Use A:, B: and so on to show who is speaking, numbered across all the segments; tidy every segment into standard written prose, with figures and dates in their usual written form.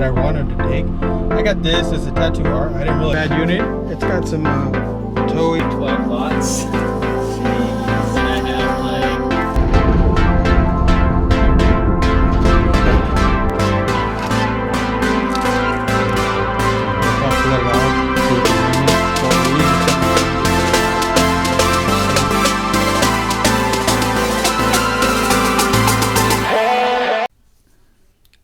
A: I wanted to take. I got this as a tattoo art. I didn't really bad unit. It's got some toey
B: 12 lots.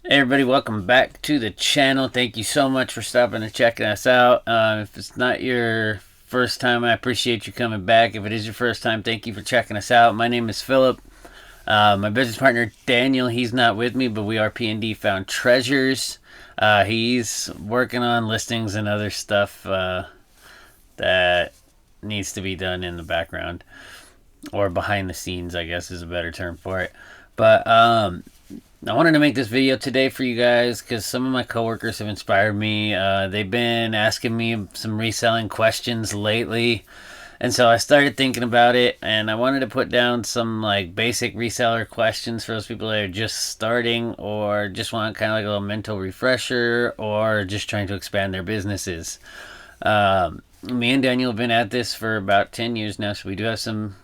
B: Hey everybody, welcome back to the channel. Thank you so much for stopping and checking us out. If it's not your first time, I appreciate you coming back. If it is your first time, thank you for checking us out. My name is Philip. My business partner Daniel, he's not with me, but we are P&D Found Treasures. He's working on listings and other stuff that needs to be done in the background, or behind the scenes, I guess is a better term for it. But I wanted to make this video today for you guys because some of my coworkers have inspired me. They've been asking me some reselling questions lately, and so I started thinking about it, and I wanted to put down some like basic reseller questions for those people that are just starting or just want kind of like a little mental refresher or just trying to expand their businesses. Me and Daniel have been at this for about 10 years now, so we do have some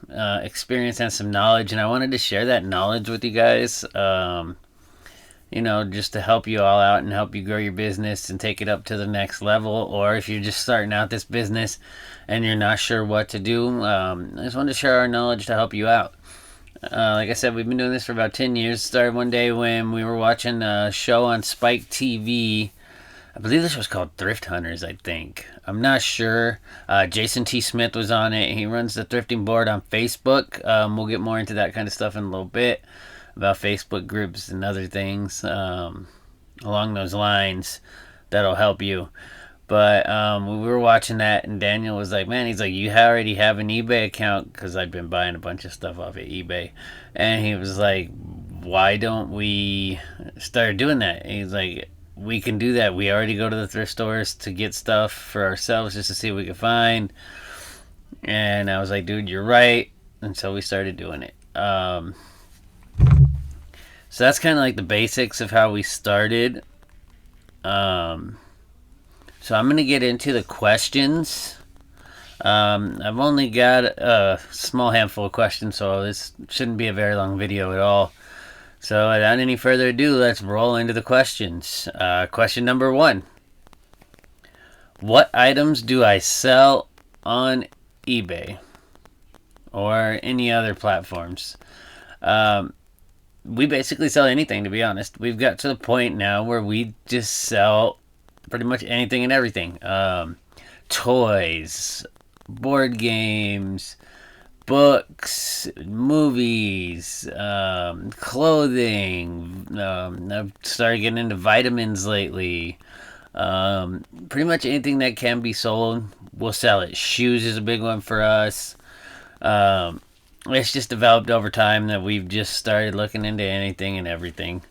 B: experience and some knowledge, and I wanted to share that knowledge with you guys. You know, just to help you all out and help you grow your business and take it up to the next level. Or if you're just starting out this business and you're not sure what to do, I just wanted to share our knowledge to help you out. Like I said, we've been doing this for about 10 years. Started one day when we were watching a show on Spike TV. I believe this was called Thrift Hunters, I think. I'm not sure. Jason T. Smith was on it. He runs the thrifting board on Facebook. We'll get more into that kind of stuff in a little bit, about Facebook groups and other things along those lines that'll help you. But we were watching that, and Daniel was like, man, he's like, you already have an eBay account, because I'd been buying a bunch of stuff off of eBay. And he was like, why don't we start doing that? And he's like, we can do that. We already go to the thrift stores to get stuff for ourselves just to see what we can find. And I was like, dude, you're right. And so we started doing it. So that's kind of like the basics of how we started. So I'm going to get into the questions. I've only got a small handful of questions, so this shouldn't be a very long video at all. So without any further ado, let's roll into the questions. Question number 1. What items do I sell on eBay or any other platforms? We basically sell anything, to be honest. We've got to the point now where we just sell pretty much anything and everything. Toys, board games, books, movies, clothing. I've started getting into vitamins lately. Pretty much anything that can be sold, we'll sell it. Shoes is a big one for us. It's just developed over time that we've just started looking into anything and everything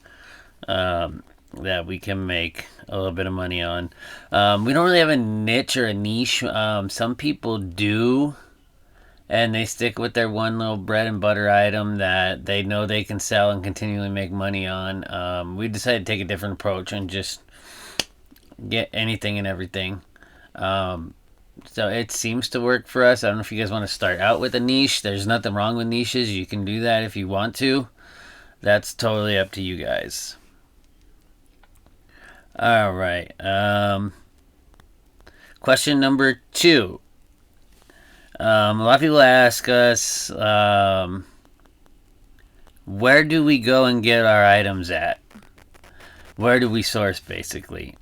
B: that we can make a little bit of money on. We don't really have a niche or a niche. Some people do, and they stick with their one little bread and butter item that they know they can sell and continually make money on. We decided to take a different approach and just get anything and everything. So it seems to work for us. I don't know if you guys want to start out with a niche. There's nothing wrong with niches. You can do that if you want to. That's totally up to you guys. All right. Question number 2. A lot of people ask us, where do we go and get our items at? Where do we source, basically?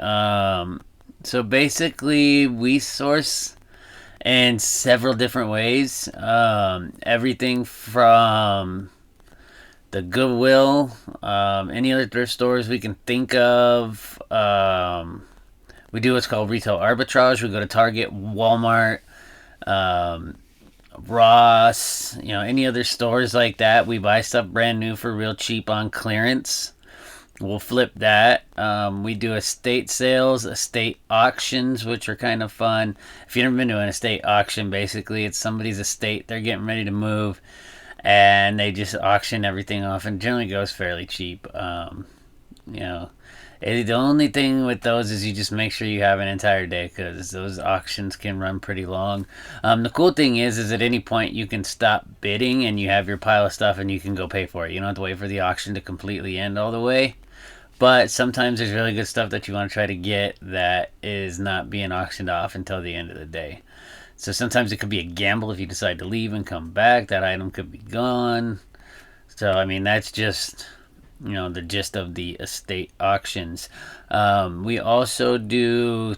B: So basically, we source in several different ways. Everything from the Goodwill, any other thrift stores we can think of. We do what's called retail arbitrage. We go to Target, Walmart, Ross, any other stores like that. We buy stuff brand new for real cheap on clearance. We'll flip that. We do estate sales, estate auctions, which are kind of fun. If you've never been to an estate auction, basically it's somebody's estate. They're getting ready to move, and they just auction everything off, and generally goes fairly cheap. The only thing with those is you just make sure you have an entire day, because those auctions can run pretty long. The cool thing is at any point you can stop bidding and you have your pile of stuff and you can go pay for it. You don't have to wait for the auction to completely end all the way. But sometimes there's really good stuff that you want to try to get that is not being auctioned off until the end of the day. So sometimes it could be a gamble if you decide to leave and come back. That item could be gone. So, I mean, that's just, the gist of the estate auctions. We also do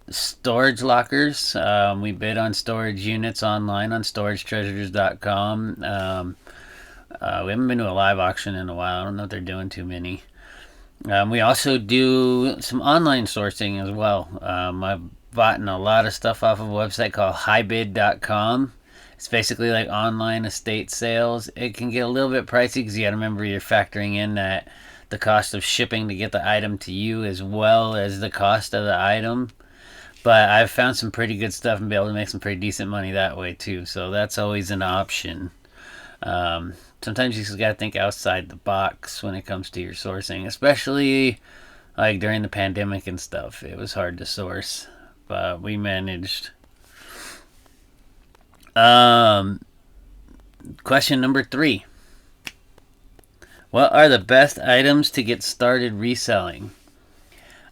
B: storage lockers. We bid on storage units online on storagetreasures.com. We haven't been to a live auction in a while. I don't know if they're doing too many. We also do some online sourcing as well. I've bought a lot of stuff off of a website called highbid.com. It's basically like online estate sales. It can get a little bit pricey because you got to remember you're factoring in that the cost of shipping to get the item to you as well as the cost of the item. But I've found some pretty good stuff and be able to make some pretty decent money that way too. So that's always an option. Sometimes you just got to think outside the box when it comes to your sourcing, especially like during the pandemic and stuff. It was hard to source, but we managed. Question number 3. What are the best items to get started reselling?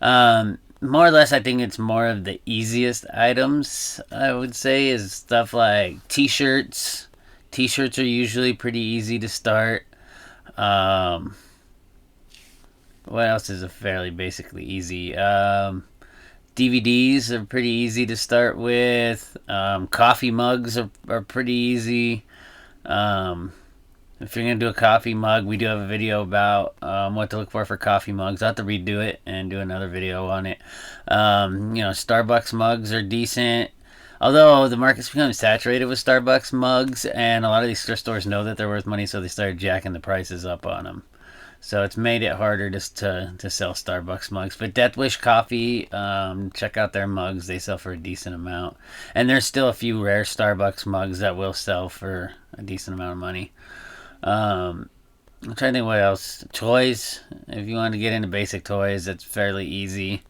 B: More or less, I think it's more of the easiest items, I would say, is stuff like t-shirts. T-shirts are usually pretty easy to start. What else is fairly basically easy? DVDs are pretty easy to start with. Coffee mugs are pretty easy. If you're going to do a coffee mug, we do have a video about what to look for coffee mugs. I'll have to redo it and do another video on it. Starbucks mugs are decent. Although the market's become saturated with Starbucks mugs, and a lot of these thrift stores know that they're worth money, so they started jacking the prices up on them. So it's made it harder just to sell Starbucks mugs. But Death Wish Coffee, check out their mugs. They sell for a decent amount. And there's still a few rare Starbucks mugs that will sell for a decent amount of money. I'm trying to think what else. Toys. If you want to get into basic toys, it's fairly easy.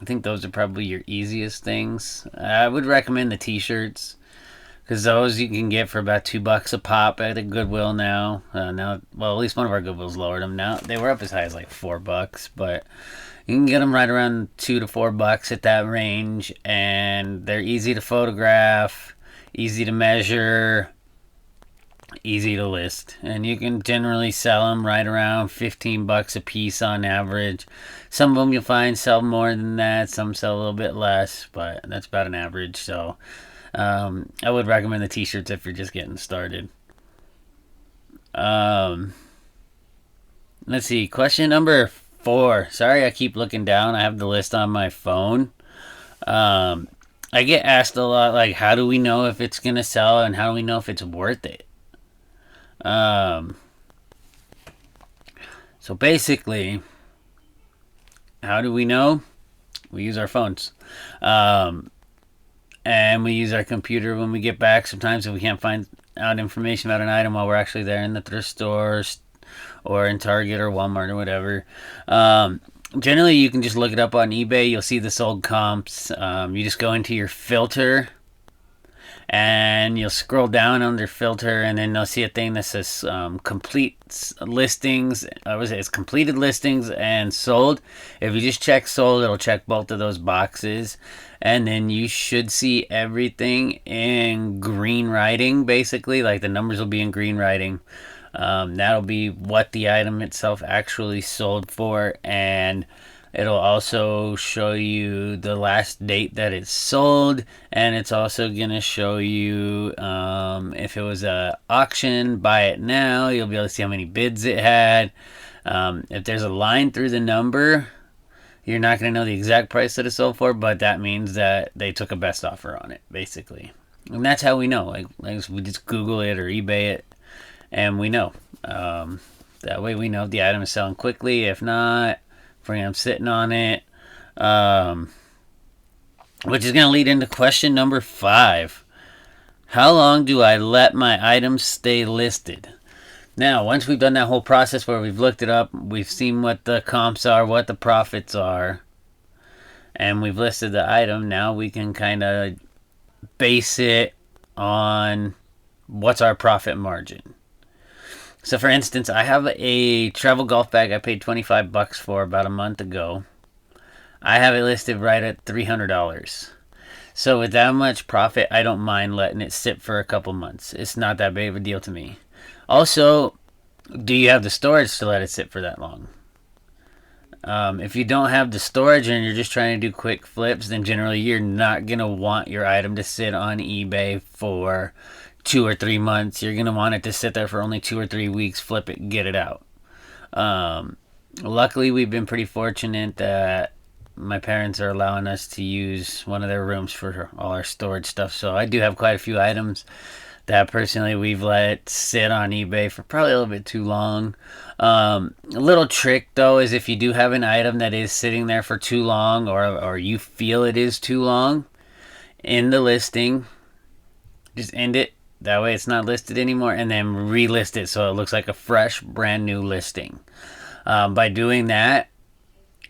B: I think those are probably your easiest things. I would recommend the t-shirts, because those you can get for about $2 a pop at a Goodwill now. At least one of our Goodwills lowered them. Now they were up as high as like $4, but you can get them right around $2 to $4 at that range, and they're easy to photograph, easy to measure, easy to list, and you can generally sell them right around $15 a piece on average. Some of them you'll find sell more than that. Some sell a little bit less, but that's about an average. So I would recommend the t-shirts if you're just getting started. Let's see. Question number 4. Sorry, I keep looking down. I have the list on my phone. I get asked a lot, like, how do we know if it's going to sell, and how do we know if it's worth it? So basically, how do we know? We use our phones. And we use our computer when we get back. Sometimes if we can't find out information about an item while we're actually there in the thrift stores or in Target or Walmart or whatever. Generally, you can just look it up on eBay. You'll see the sold comps. You just go into your filter, and you'll scroll down under filter, and then you'll see a thing that says complete listings. It's completed listings and sold. If you just check sold, it'll check both of those boxes, and then you should see everything in green writing. Basically, like the numbers will be in green writing. That'll be what the item itself actually sold for, and it'll also show you the last date that it's sold, and it's also going to show you if it was a auction, buy it now. You'll be able to see how many bids it had. If there's a line through the number, you're not going to know the exact price that it sold for, but that means that they took a best offer on it, basically. And that's how we know. Like we just Google it or eBay it, and we know. That way we know if the item is selling quickly. If not, I'm sitting on it, which is going to lead into question number 5. How long do I let my items stay listed? Now, once we've done that whole process where we've looked it up, we've seen what the comps are, what the profits are, and we've listed the item, now we can kind of base it on what's our profit margin. So for instance, I have a travel golf bag I paid $25 for about a month ago. I have it listed right at $300. So with that much profit, I don't mind letting it sit for a couple months. It's not that big of a deal to me. Also, do you have the storage to let it sit for that long? If you don't have the storage and you're just trying to do quick flips, then generally you're not going to want your item to sit on eBay for 2 or 3 months. You're going to want it to sit there for only 2 or 3 weeks, flip it, get it out. Luckily, we've been pretty fortunate that my parents are allowing us to use one of their rooms for all our storage stuff. So I do have quite a few items that personally we've let sit on eBay for probably a little bit too long. A little trick though is if you do have an item that is sitting there for too long, or you feel it is too long, in the listing, just end it. That way it's not listed anymore, and then relist it so it looks like a fresh, brand new listing. By doing that,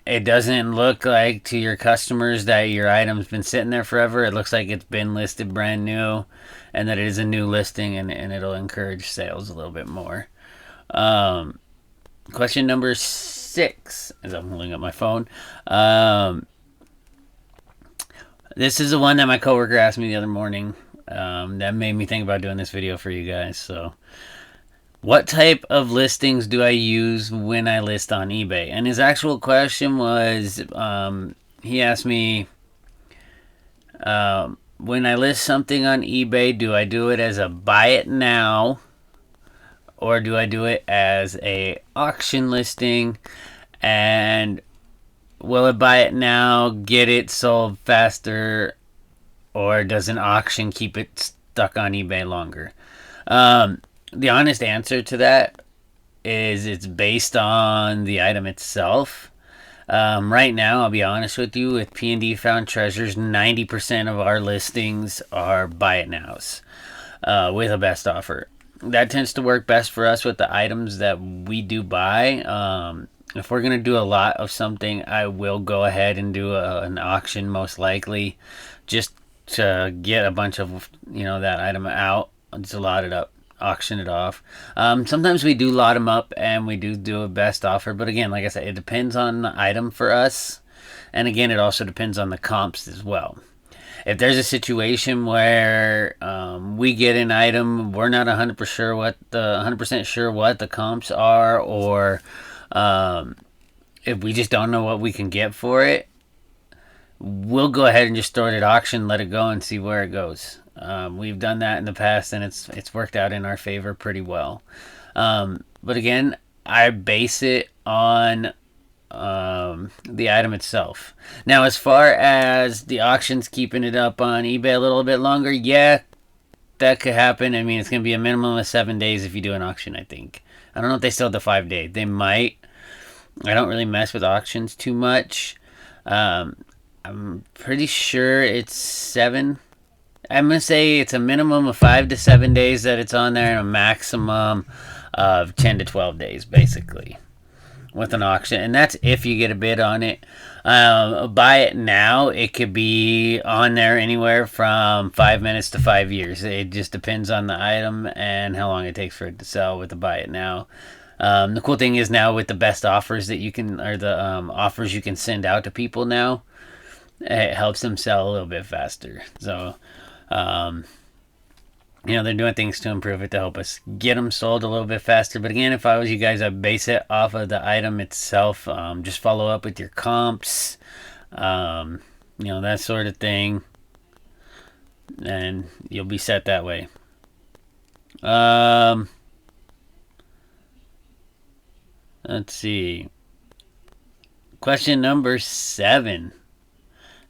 B: it doesn't look like to your customers that your item's been sitting there forever. It looks like it's been listed brand new and that it is a new listing, and it'll encourage sales a little bit more. Question number 6, as I'm holding up my phone. This is the one that my coworker asked me the other morning. That made me think about doing this video for you guys. So, what type of listings do I use when I list on eBay? And his actual question was, he asked me, when I list something on eBay, do I do it as a buy it now, or do I do it as a auction listing? And will it buy it now, get it sold faster, or does an auction keep it stuck on eBay longer? The honest answer to that is it's based on the item itself. Right now, I'll be honest with you, with P&D Found Treasures, 90% of our listings are buy it nows with a best offer. That tends to work best for us with the items that we do buy. If we're going to do a lot of something, I will go ahead and do an auction most likely, just to get a bunch of that item out. Just lot it up, auction it off. Sometimes we do lot them up and we do a best offer, but again, like I said, it depends on the item for us, and again, it also depends on the comps as well. If there's a situation where we get an item, we're not 100% sure what the comps are, or if we just don't know what we can get for it, we'll go ahead and just throw it at auction, let it go, and see where it goes. We've done that in the past, and it's worked out in our favor pretty well. But again, I base it on the item itself. Now, as far as the auctions keeping it up on eBay a little bit longer, yeah, that could happen. I mean, it's going to be a minimum of 7 days if you do an auction, I think. I don't know if they still have the 5 day. They might. I don't really mess with auctions too much. I'm pretty sure it's 7. I'm going to say it's a minimum of 5 to 7 days that it's on there, and a maximum of 10 to 12 days, basically, with an auction. And that's if you get a bid on it. Buy it now, it could be on there anywhere from 5 minutes to 5 years. It just depends on the item and how long it takes for it to sell with the buy it now. The cool thing is now with the best offers that you can, or the offers you can send out to people now, it helps them sell a little bit faster. So, they're doing things to improve it to help us get them sold a little bit faster. But again, if I was you guys, I'd base it off of the item itself. Just follow up with your comps, that sort of thing, and you'll be set that way. Let's see. Question number 7.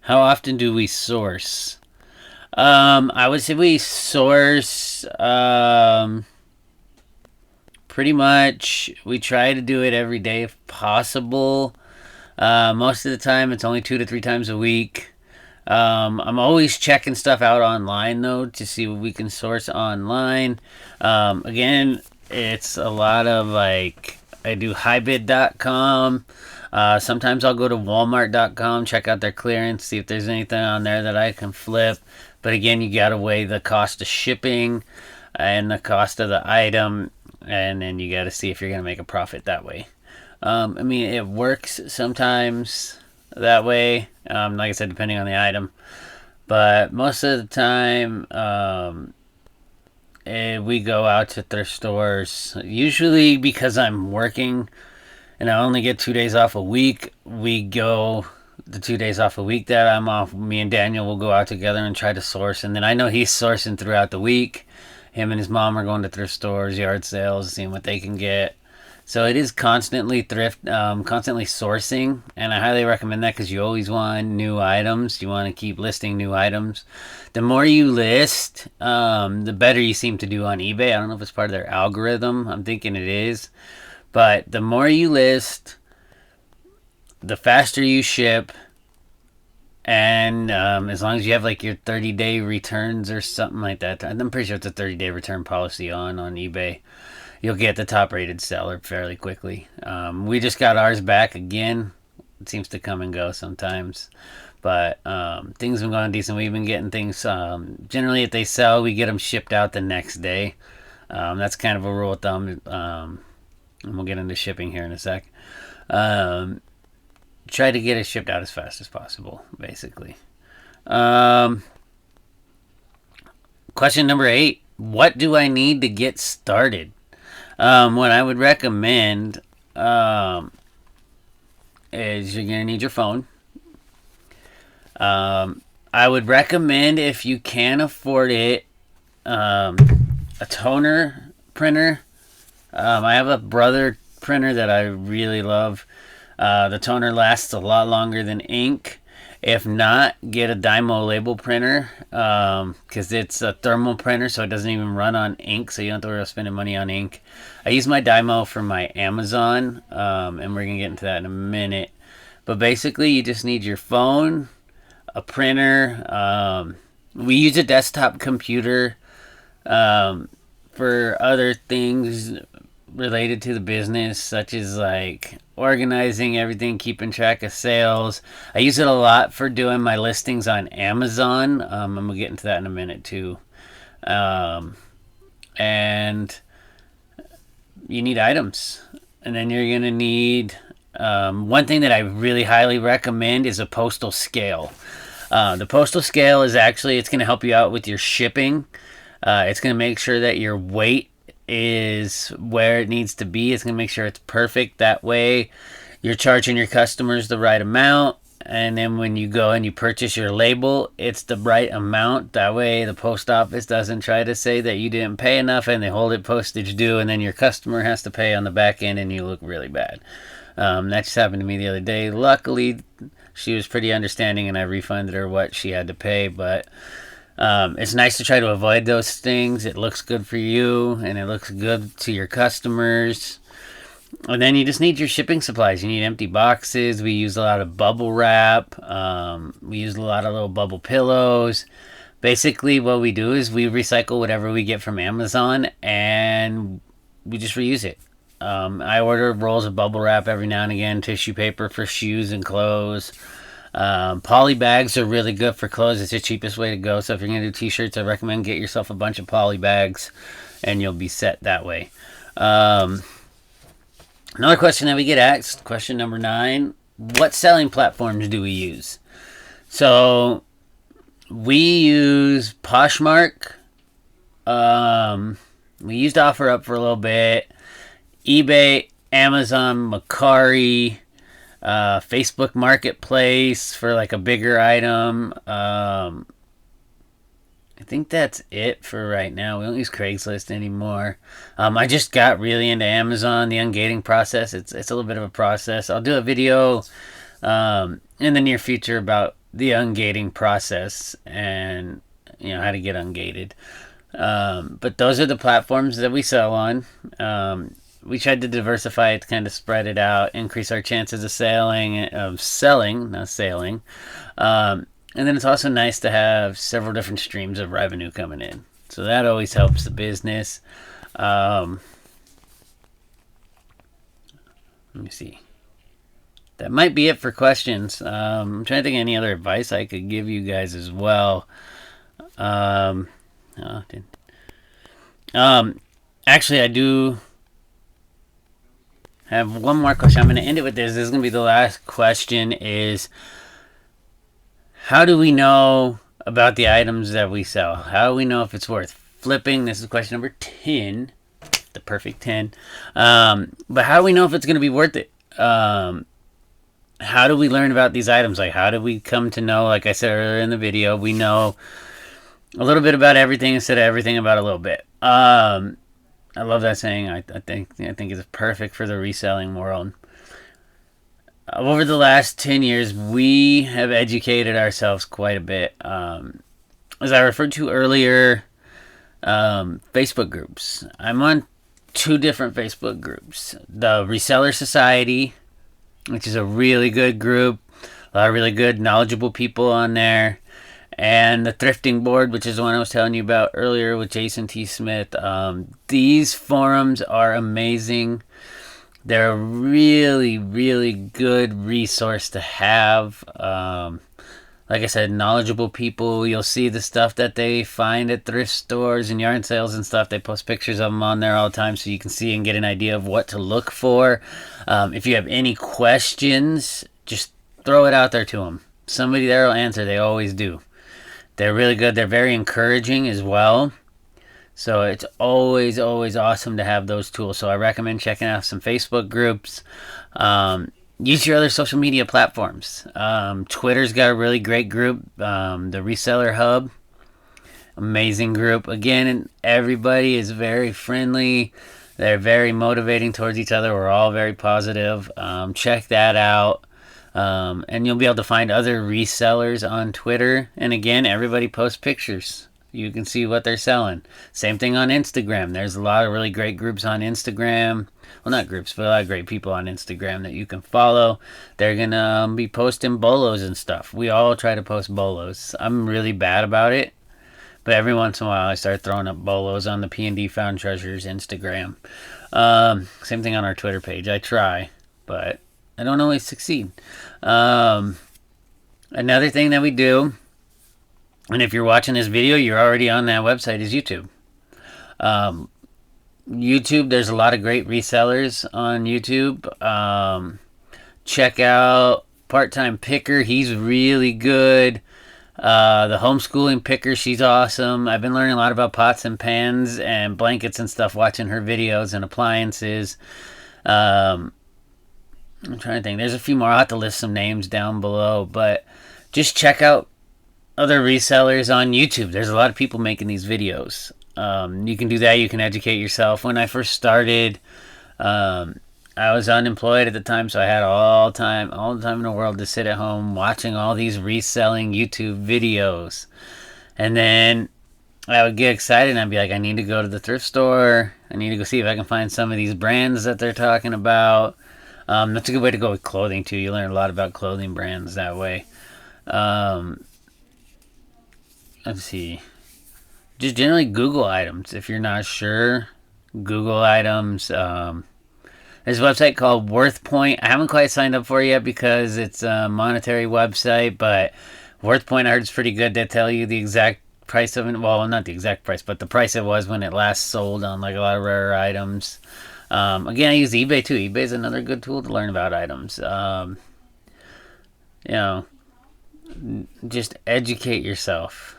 B: How often do we source? I would say we source pretty much. We try to do it every day if possible. Most of the time, it's only 2 to 3 times a week. I'm always checking stuff out online, though, to see what we can source online. Again, It's a lot of like, I do highbid.com. Sometimes I'll go to walmart.com, check out their clearance, see if there's anything on there that I can flip. But again, you gotta weigh the cost of shipping and the cost of the item, and then you gotta see if you're gonna make a profit that way. I mean, it works sometimes that way. Like I said, depending on the item. But most of the time, we go out to thrift stores. Usually because I'm working and I only get 2 days off a week, we go the 2 days off a week that I'm off. Me and Daniel will go out together and try to source. And then I know he's sourcing throughout the week. Him and his mom are going to thrift stores, yard sales, seeing what they can get. So it is constantly constantly sourcing, and I highly recommend that because you always want new items. You want to keep listing new items. The more you list, the better you seem to do on eBay. I don't know if it's part of their algorithm. I'm thinking it is. But the more you list, the faster you ship, and as long as you have like your 30-day returns or something like that, I'm pretty sure it's a 30-day return policy on eBay, you'll get the top rated seller fairly quickly. We just got ours back again. It seems to come and go sometimes. But things have been going decent. We've been getting things, generally if they sell, we get them shipped out the next day. That's kind of a rule of thumb. And we'll get into shipping here in a sec. Try to get it shipped out as fast as possible, basically. Question number 8. What do I need to get started? What I would recommend is you're going to need your phone. I would recommend, if you can afford it, a toner printer. I have a Brother printer that I really love. The toner lasts a lot longer than ink. If not, get a Dymo label printer, because it's a thermal printer, so it doesn't even run on ink, so you don't have to worry about spending money on ink. I use my Dymo for my Amazon, and we're going to get into that in a minute. But basically, you just need your phone, a printer. We use a desktop computer for other things related to the business, such as like organizing everything, keeping track of sales. I use it a lot for doing my listings on Amazon. I'm gonna get into that in a minute too. And you need items, and then you're gonna need one thing that I really highly recommend is a postal scale. The postal scale is actually, it's going to help you out with your shipping. It's going to make sure that your weight is where it needs to be. It's going to make sure it's perfect. That way you're charging your customers the right amount. And then when you go and you purchase your label, it's the right amount. That way the post office doesn't try to say that you didn't pay enough and they hold it postage due, and then your customer has to pay on the back end and you look really bad. That just happened to me the other day. Luckily, she was pretty understanding and I refunded her what she had to pay. But it's nice to try to avoid those things. It looks good for you and it looks good to your customers. And then you just need your shipping supplies. You need empty boxes. We use a lot of bubble wrap. We use a lot of little bubble pillows. Basically, what we do is we recycle whatever we get from Amazon and we just reuse it. I order rolls of bubble wrap every now and again, tissue paper for shoes and clothes. Poly bags are really good for clothes. It's the cheapest way to go. So if you're going to do t-shirts, I recommend get yourself a bunch of poly bags and you'll be set that way. Another question that we get asked, question number 9, what selling platforms do we use? So we use Poshmark. We used OfferUp for a little bit. eBay, Amazon, Mercari, Facebook Marketplace for like a bigger item. I think that's it for right now. We don't use Craigslist anymore. I just got really into Amazon, the ungating process. It's a little bit of a process. I'll do a video in the near future about the ungating process and how to get ungated. But those are the platforms that we sell on. We tried to diversify it to kind of spread it out, increase our chances of selling, not sailing. And then it's also nice to have several different streams of revenue coming in. So that always helps the business. Let me see. That might be it for questions. I'm trying to think of any other advice I could give you guys as well. Actually, I do have one more question. I'm going to end it with this. This is going to be the last question is, how do we know about the items that we sell? How do we know if it's worth flipping? This is question number 10. The perfect 10. But how do we know if it's going to be worth it? How do we learn about these items? Like, how do we come to know, like I said earlier in the video, we know a little bit about everything instead of everything about a little bit. I love that saying. I think it's perfect for the reselling world. Over the last 10 years, we have educated ourselves quite a bit. As I referred to earlier, Facebook groups. I'm on 2 different Facebook groups. The Reseller Society, which is a really good group. A lot of really good, knowledgeable people on there. And the Thrifting Board, which is the one I was telling you about earlier with Jason T. Smith. These forums are amazing. They're a really, really good resource to have. Like I said, knowledgeable people. You'll see the stuff that they find at thrift stores and yard sales and stuff. They post pictures of them on there all the time so you can see and get an idea of what to look for. If you have any questions, just throw it out there to them. Somebody there will answer. They always do. They're really good. They're very encouraging as well. So it's always, always awesome to have those tools. So I recommend checking out some Facebook groups. Use your other social media platforms. Twitter's got a really great group. The Reseller Hub. Amazing group. Again, everybody is very friendly. They're very motivating towards each other. We're all very positive. Check that out. And you'll be able to find other resellers on Twitter. And again, everybody posts pictures. You can see what they're selling. Same thing on Instagram. There's a lot of really great groups on Instagram. Well, not groups, but a lot of great people on Instagram that you can follow. They're going to be posting bolos and stuff. We all try to post bolos. I'm really bad about it. But every once in a while, I start throwing up bolos on the P&D Found Treasures Instagram. Same thing on our Twitter page. I try, but I don't always succeed. Another thing that we do, and if you're watching this video, you're already on that website, is YouTube. YouTube, there's a lot of great resellers on YouTube. Check out Part-Time Picker. He's really good. The Homeschooling Picker, she's awesome. I've been learning a lot about pots and pans and blankets and stuff watching her videos and appliances. I'm trying to think. There's a few more. I'll have to list some names down below. But just check out other resellers on YouTube. There's a lot of people making these videos. You can do that. You can educate yourself. When I first started, I was unemployed at the time, so I had all the time in the world to sit at home watching all these reselling YouTube videos. And then I would get excited and I'd be like, I need to go to the thrift store. I need to go see if I can find some of these brands that they're talking about. That's a good way to go with clothing too. You learn a lot about clothing brands that way. Let's see. Just generally Google items. If you're not sure, Google items. There's a website called WorthPoint. I haven't quite signed up for it yet because it's a monetary website, but WorthPoint I heard is pretty good. They tell you the exact price of it. Well, not the exact price, but the price it was when it last sold on like a lot of rare items. Again, I use eBay too. eBay is another good tool to learn about items. Just educate yourself.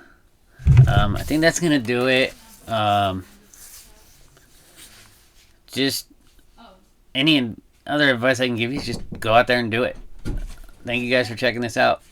B: I think that's going to do it. Just any other advice I can give you is just go out there and do it. Thank you guys for checking this out.